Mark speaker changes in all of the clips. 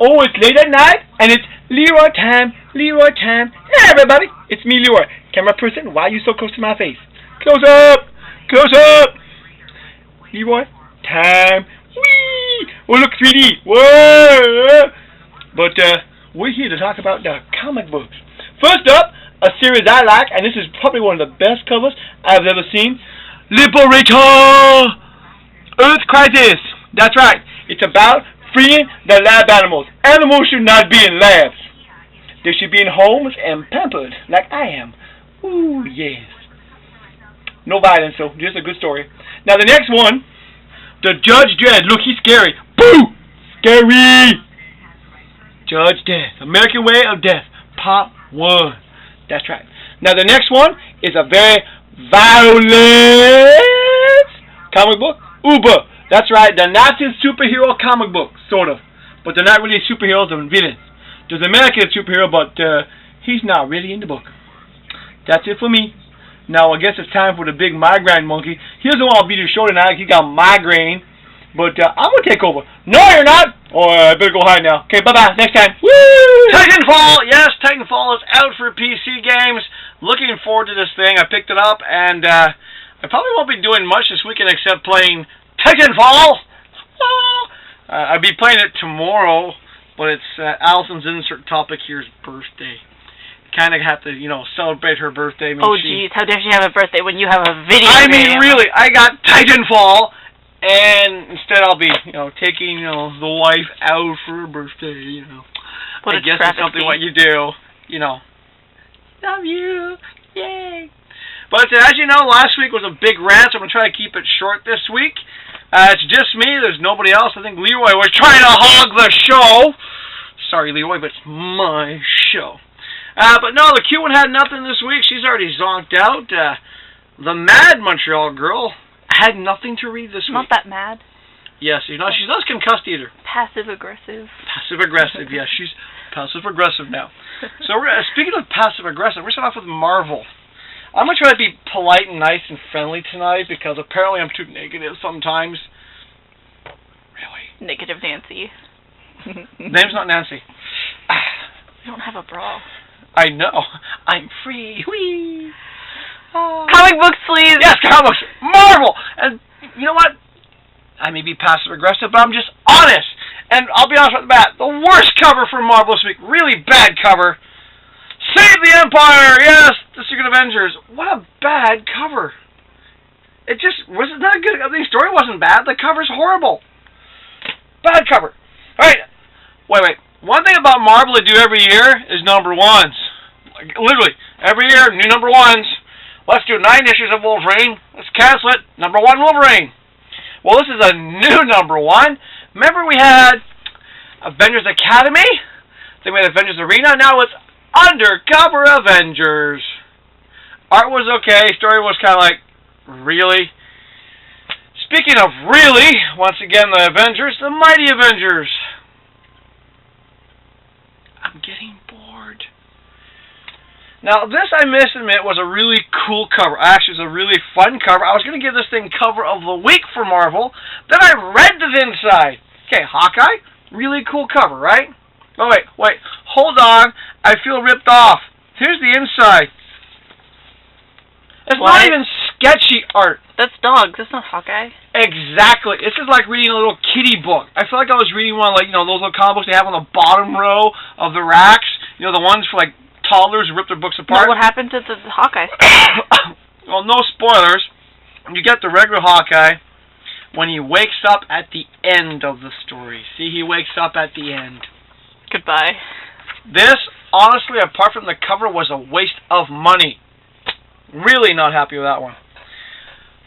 Speaker 1: Oh, it's late at night, and it's Leroy time, Leroy time. Hey, everybody, it's me, Leroy. Camera person, why are you so close to my face? Close up, close up. Leroy, time. Whee! Oh, look, 3D. Whoa! But we're here to talk about the comic books. First up, a series I like, and this is probably one of the best covers I've ever seen. Liberator! Earth Crisis. That's right. It's about freeing the lab animals. Animals should not be in labs. They should be in homes and pampered like I am. Ooh, yes. No violence, so just a good story. Now the next one, the Judge Dredd. Look, he's scary. Boo! Scary! Judge Death. American Way of Death. Part 1. That's right. Now the next one is a very violent comic book. Uber. That's right. The Nazi superhero comic book, sort of. But they're not really superheroes, they're villains. There's an American superhero, but he's not really in the book. That's it for me. Now I guess it's time for the big migraine monkey. He doesn't want to be the show tonight. He got migraine. But I'm going to take over. No, you're not. Oh, I better go hide now. Okay, bye-bye. Next time. Woo!
Speaker 2: Titanfall! Yes, Titanfall is out for PC games. Looking forward to this thing. I picked it up, and I probably won't be doing much this weekend except playing Titanfall. I'll be playing it tomorrow, but it's Allison's insert topic here's birthday. Kind of have to, celebrate her birthday.
Speaker 3: Oh, jeez, how dare she have a birthday when you have a video
Speaker 2: I
Speaker 3: game?
Speaker 2: mean, really, I got Titanfall, and instead I'll be, taking, the wife out for her birthday,
Speaker 3: What
Speaker 2: I
Speaker 3: a
Speaker 2: guess it's something what you do, Love you, yay. But as you know, last week was a big rant, so I'm going to try to keep it short this week. It's just me, there's nobody else. I think Leroy was trying to hog the show. Sorry, Leroy, but it's my show. But no, the Q1 had nothing this week. She's already zonked out. The Mad Montreal girl had nothing to read this week.
Speaker 3: Not that mad.
Speaker 2: Yes, she's not concussed either.
Speaker 3: Passive-aggressive.
Speaker 2: Passive-aggressive, yes. She's passive-aggressive now. So speaking of passive-aggressive, we're starting off with Marvel. I'm going to try to be polite and nice and friendly tonight because apparently I'm too negative sometimes. Really?
Speaker 3: Negative Nancy.
Speaker 2: Name's not Nancy.
Speaker 3: You don't have a bra.
Speaker 2: I know. I'm free. Whee!
Speaker 3: Comic books, please.
Speaker 2: Yes, comic books. Marvel! And you know what? I may be passive-aggressive, but I'm just honest. And I'll be honest with the bat. The worst cover for Marvel this week. Really bad cover. Save the Empire! Yes! The Secret Avengers. What a bad cover. It just wasn't that good. The story wasn't bad. The cover's horrible. Bad cover. Alright. Wait. One thing about Marvel they do every year is number ones. Like, literally. Every year, new number ones. Let's do 9 issues of Wolverine. Let's cancel it. Number 1 Wolverine. Well, this is a new number 1. Remember we had Avengers Academy? Then we had Avengers Arena. Now it's Undercover Avengers. Art was okay. Story was kind of like, really? Speaking of really, once again, the Avengers, the Mighty Avengers. I'm getting bored. Now, this, I must admit, was a really cool cover. Actually, it was a really fun cover. I was going to give this thing cover of the week for Marvel. Then I read the inside. Okay, Hawkeye, really cool cover, right? Oh, wait. Hold on. I feel ripped off. Here's the inside. It's not even sketchy art.
Speaker 3: That's dogs. That's not Hawkeye.
Speaker 2: Exactly. This is like reading a little kiddie book. I feel like I was reading one, like, those little comic books they have on the bottom row of the racks. The ones for, like, toddlers who rip their books apart.
Speaker 3: No, what happened to the Hawkeye?
Speaker 2: Well, no spoilers. You get the regular Hawkeye when he wakes up at the end of the story. See, he wakes up at the end.
Speaker 3: Goodbye.
Speaker 2: This, honestly, apart from the cover, was a waste of money. Really not happy with that one.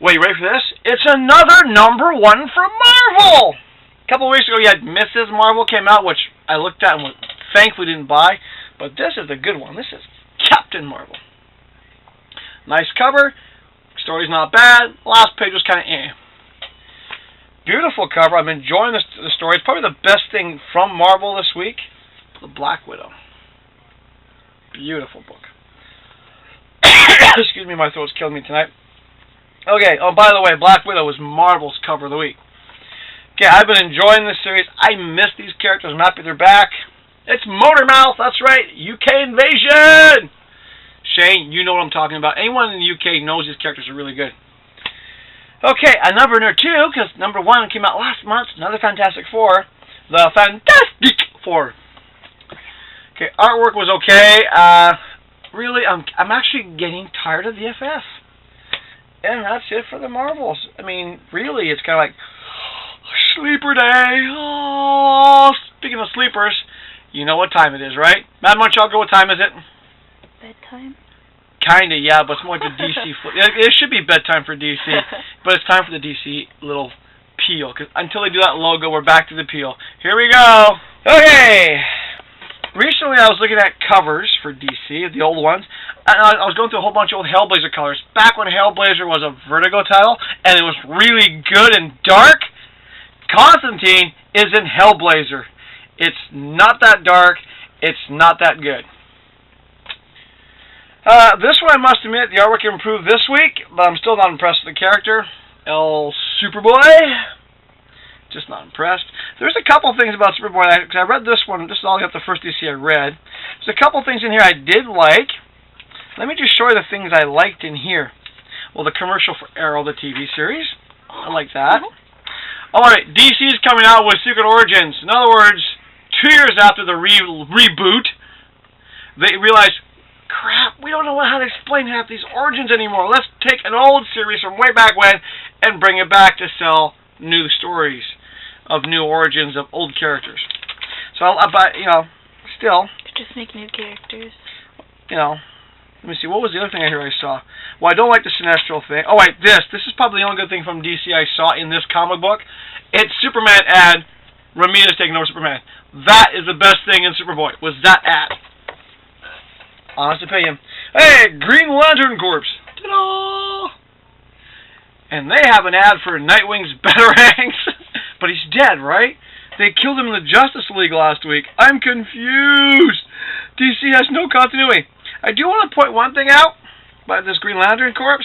Speaker 2: Wait, you ready for this? It's another number 1 for Marvel! A couple of weeks ago, you had Mrs. Marvel came out, which I looked at and thankfully didn't buy. But this is a good one. This is Captain Marvel. Nice cover. Story's not bad. Last page was kind of Beautiful cover. I'm enjoying the story. It's probably the best thing from Marvel this week. The Black Widow. Beautiful book. Excuse me, my throat's killing me tonight. Okay, oh, by the way, Black Widow was Marvel's cover of the week. Okay, I've been enjoying this series. I miss these characters. I'm happy they're back. It's Motormouth, that's right. UK Invasion! Shane, you know what I'm talking about. Anyone in the UK knows these characters are really good. Okay, a number two, because number 1 came out last month, another Fantastic Four. The Fantastic Four. Okay, artwork was okay. Really, I'm actually getting tired of the FF. And that's it for the Marvels. I mean, really, it's kind of like sleeper day. Oh, speaking of sleepers, you know what time it is, right? Mad Munchausen, what time is it?
Speaker 3: Bedtime?
Speaker 2: Kinda, yeah, but it's more like the DC. It should be bedtime for DC, but it's time for the DC little peel. Cause until they do that logo, we're back to the peel. Here we go. Okay. Recently, I was looking at covers for DC, the old ones, and I was going through a whole bunch of old Hellblazer colors. Back when Hellblazer was a Vertigo title, and it was really good and dark, Constantine is in Hellblazer. It's not that dark. It's not that good. This one, I must admit, the artwork improved this week, but I'm still not impressed with the character. El Superboy. Just not impressed. There's a couple things about Superboy, because I read this one. This is all the first DC I read. There's a couple things in here I did like. Let me just show you the things I liked in here. Well, the commercial for Arrow, the TV series. I like that. Alright, DC is coming out with Secret Origins. In other words, 2 years after the reboot, they realized, crap, we don't know how to explain half these origins anymore. Let's take an old series from way back when and bring it back to sell new stories of new origins of old characters. So, but, you know, still.
Speaker 3: Just make new characters.
Speaker 2: You know, let me see, what was the other thing I saw? Well, I don't like the Sinestro thing. Oh, wait, this is probably the only good thing from DC I saw in this comic book. It's Superman ad, Ramirez taking over Superman. That is the best thing in Superboy, was that ad. Honest opinion. Hey, Green Lantern Corps. Ta-da! And they have an ad for Nightwing's Batarangs. But he's dead, right? They killed him in the Justice League last week. I'm confused. DC has no continuity. I do want to point one thing out about this Green Lantern Corps.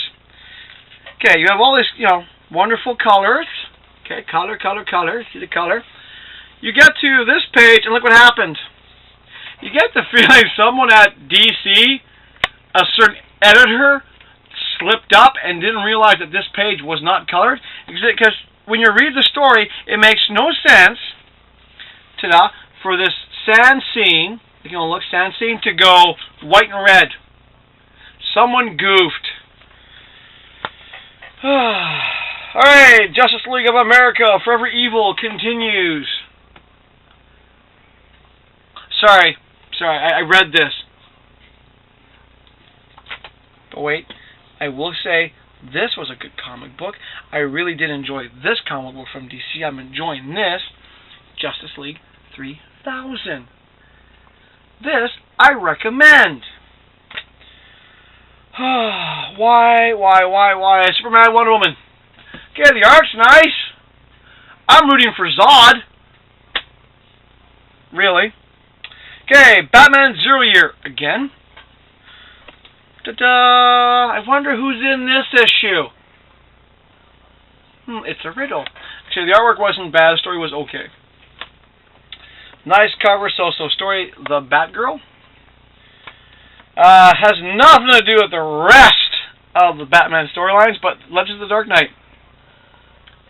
Speaker 2: Okay, you have all this, you know, wonderful colors. Okay, color. See the color? You get to this page, and look what happened. You get the feeling someone at DC, a certain editor, slipped up and didn't realize that this page was not colored. Because when you read the story, it makes no sense for this sand scene, you know, look, sand scene to go white and red. Someone goofed. Alright, Justice League of America, Forever Evil continues. Sorry, I read this. But wait, I will say, this was a good comic book. I really did enjoy this comic book from DC. I'm enjoying this, Justice League 3000. This, I recommend. Why? Superman, Wonder Woman. Okay, the art's nice. I'm rooting for Zod. Really? Okay, Batman Zero Year again. Ta-da! I wonder who's in this issue. It's a riddle. Actually, the artwork wasn't bad. The story was okay. Nice cover, so story. The Batgirl has nothing to do with the rest of the Batman storylines, but Legends of the Dark Knight.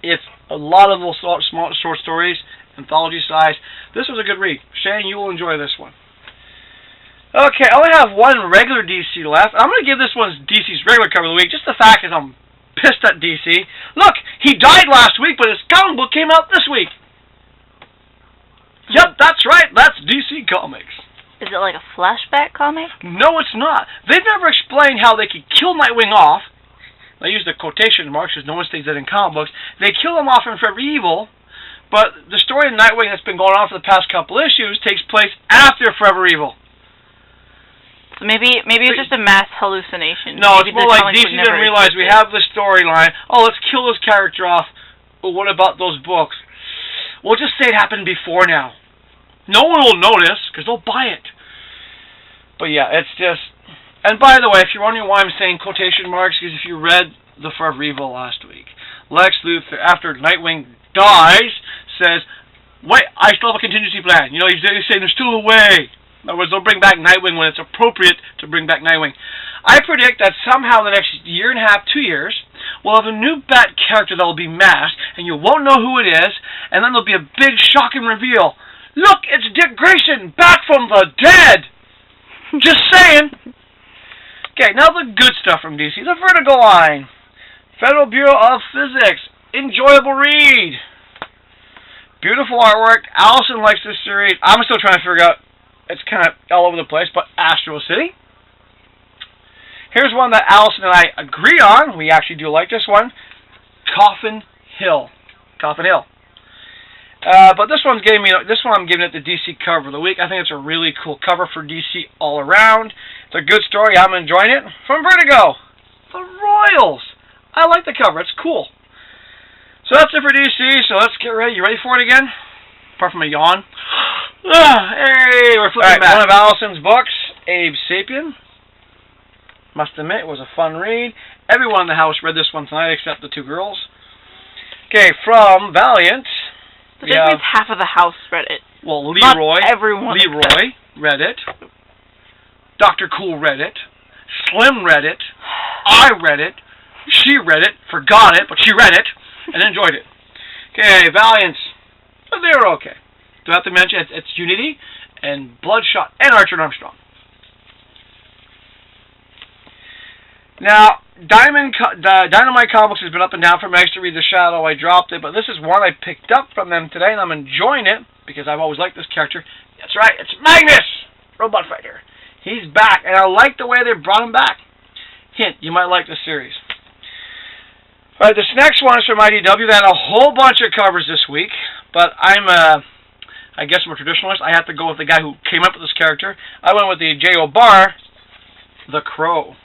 Speaker 2: It's a lot of little small short stories, anthology size. This was a good read. Shane, you will enjoy this one. Okay, I only have one regular DC left. I'm going to give this one DC's regular cover of the week. Just the fact is I'm pissed at DC. Look, he died last week, but his comic book came out this week. Yep, that's right. That's DC Comics.
Speaker 3: Is it like a flashback comic?
Speaker 2: No, it's not. They've never explained how they could kill Nightwing off. I use the quotation marks because no one states that in comic books. They kill him off in Forever Evil, but the story of Nightwing that's been going on for the past couple issues takes place after Forever Evil.
Speaker 3: So maybe it's just a mass hallucination.
Speaker 2: No,
Speaker 3: maybe
Speaker 2: it's more like DC didn't realize we have the storyline. Oh, let's kill this character off. But what about those books? We'll just say it happened before now. No one will notice, because they'll buy it. But yeah, it's just... And by the way, if you're wondering why I'm saying quotation marks, because if you read the Forever Evil last week, Lex Luthor, after Nightwing dies, says, wait, I still have a contingency plan. You know, he's saying there's still a way. In other words, they'll bring back Nightwing when it's appropriate to bring back Nightwing. I predict that somehow in the next year and a half, 2 years, we'll have a new Bat character that will be masked, and you won't know who it is, and then there'll be a big shocking reveal. Look, it's Dick Grayson, back from the dead! Just saying. Okay, now the good stuff from DC. The Vertigo line. Federal Bureau of Physics. Enjoyable read. Beautiful artwork. Allison likes this series. I'm still trying to figure out, it's kind of all over the place, but Astro City. Here's one that Allison and I agree on. We actually do like this one. Coffin Hill. Coffin Hill. But this one I'm giving it the DC cover of the week. I think it's a really cool cover for DC all around. It's a good story. I'm enjoying it. From Vertigo, The Royals. I like the cover. It's cool. So that's it for DC. So let's get ready. You ready for it again? Apart from a yawn. Hey, we're flipping back. One of Allison's books, Abe Sapien. Must admit, it was a fun read. Everyone in the house read this one tonight except the two girls. Okay, from Valiant.
Speaker 3: That means half of the house read it.
Speaker 2: Well, Leroy.
Speaker 3: Not everyone.
Speaker 2: Leroy read it. Dr. Cool read it. Slim read it. I read it. She read it. Forgot it, but she read it and enjoyed it. Okay, Valiants. They were okay. Do I have to mention it's Unity and Bloodshot and Archer Armstrong. Now, Dynamite Comics has been up and down for me. I used to read The Shadow. I dropped it, but this is one I picked up from them today, and I'm enjoying it because I've always liked this character. That's right, it's Magnus, Robot Fighter. He's back, and I like the way they brought him back. Hint, you might like this series. All right, this next one is from IDW. They had a whole bunch of covers this week, but I guess I'm a traditionalist. I have to go with the guy who came up with this character. I went with the J.O. Barr, The Crow.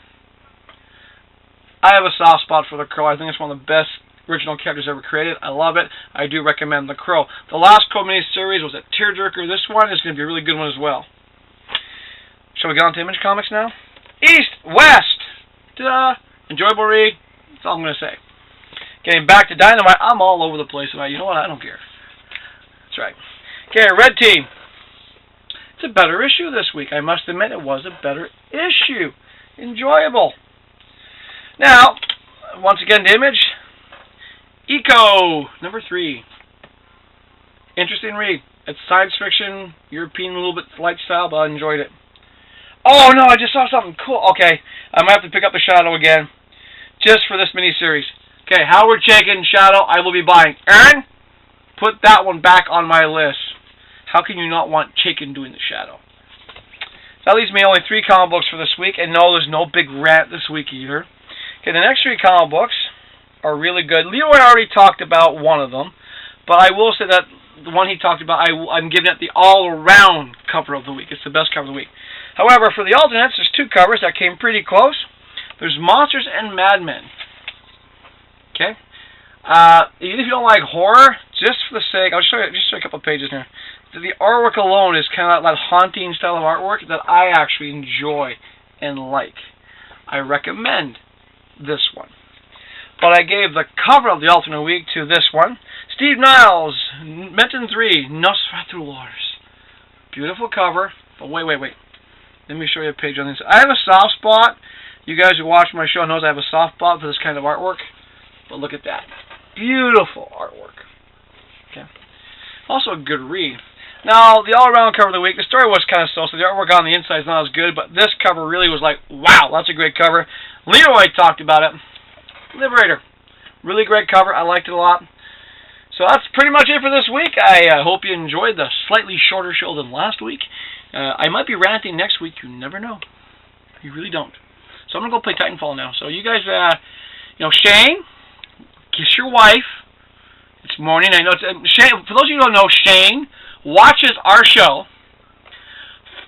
Speaker 2: I have a soft spot for The Crow. I think it's one of the best original characters ever created. I love it. I do recommend The Crow. The last Crow miniseries was a tearjerker. This one is going to be a really good one as well. Shall we get on to Image Comics now? East, West. Ta-da. Enjoyable read. That's all I'm going to say. Getting back to Dynamite. I'm all over the place tonight. You know what? I don't care. That's right. Okay, Red Team. It's a better issue this week. I must admit it was a better issue. Enjoyable. Now, once again, the Image. Eco, number 3. Interesting read. It's science fiction, European, a little bit light style, but I enjoyed it. Oh no, I just saw something cool. Okay, I might have to pick up the Shadow again, just for this miniseries. Okay, Howard Chaykin, Shadow, I will be buying. Aaron, put that one back on my list. How can you not want Chaykin doing the Shadow? That leaves me only 3 comic books for this week, and no, there's no big rant this week either. Okay, the next 3 comic books are really good. Leroy already talked about one of them, but I will say that the one he talked about, I'm giving it the all-around cover of the week. It's the best cover of the week. However, for the alternates, there's 2 covers that came pretty close. There's Monsters and Madmen. Okay? Even if you don't like horror, just for the sake, I'll show you just a couple of pages here. The artwork alone is kind of that haunting style of artwork that I actually enjoy and like. I recommend this one. But I gave the cover of the alternate week to this one. Steve Niles, Menton 3, Nosferatu Wars. Beautiful cover. But wait. Let me show you a page on this. I have a soft spot. You guys who watch my show knows I have a soft spot for this kind of artwork. But look at that. Beautiful artwork. Okay. Also a good read. Now, the all-around cover of the week, the story was kind of so the artwork on the inside is not as good, but this cover really was like, wow, that's a great cover. Leroy talked about it. Liberator. Really great cover. I liked it a lot. So that's pretty much it for this week. I hope you enjoyed the slightly shorter show than last week. I might be ranting next week. You never know. You really don't. So I'm going to go play Titanfall now. So you guys, Shane, kiss your wife. It's morning. I know it's Shane. For those of you who don't know, Shane watches our show.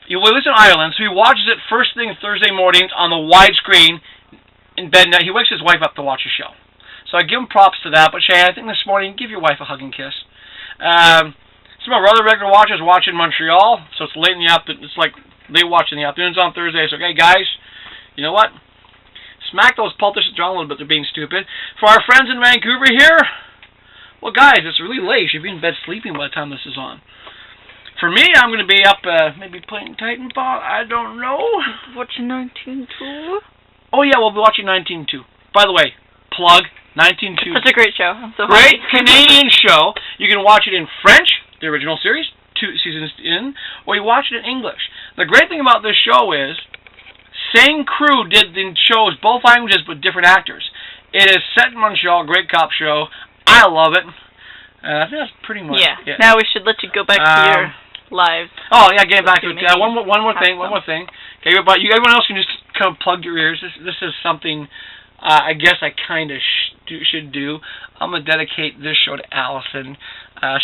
Speaker 2: He lives in Ireland, so he watches it first thing Thursday mornings on the widescreen in bed. He wakes his wife up to watch the show. So I give him props to that. But Shane, I think this morning, give your wife a hug and kiss. Some of our other regular watchers watch in Montreal, so it's late in the afternoon. It's like they watch in the afternoons on Thursdays. So, okay, guys, you know what? Smack those politicians around a little bit. They're being stupid. For our friends in Vancouver here, Well, guys, it's really late. You should be in bed sleeping by the time this is on. For me, I'm going to be up maybe playing Titanfall. I don't know.
Speaker 3: Watching 19-2.
Speaker 2: Oh, yeah, we'll be watching 19-2. By the way, plug 19-2.
Speaker 3: Such a great show. I'm so
Speaker 2: Great
Speaker 3: happy.
Speaker 2: Canadian show. You can watch it in French, the original series, 2 seasons in, or you watch it in English. The great thing about this show is, same crew did the shows, both languages, but different actors. It is set in Montreal, great cop show. I love it. I think that's pretty much it.
Speaker 3: Now we should let you go back to your lives.
Speaker 2: Oh, yeah, getting back to it. One more thing. Okay, but everyone else can just kind of plug your ears. This is something I guess I kind of should do. I'm going to dedicate this show to Allison.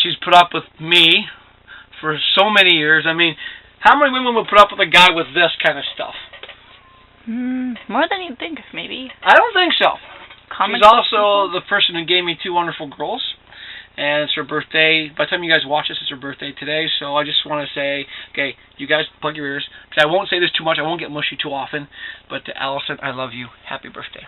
Speaker 2: She's put up with me for so many years. I mean, how many women would put up with a guy with this kind of stuff?
Speaker 3: More than you'd think, maybe.
Speaker 2: I don't think so.
Speaker 3: She's
Speaker 2: also the person who gave me 2 wonderful girls. And it's her birthday. By the time you guys watch this, it's her birthday today. So I just want to say, okay, you guys plug your ears. Because I won't say this too much. I won't get mushy too often. But to Allison, I love you. Happy birthday.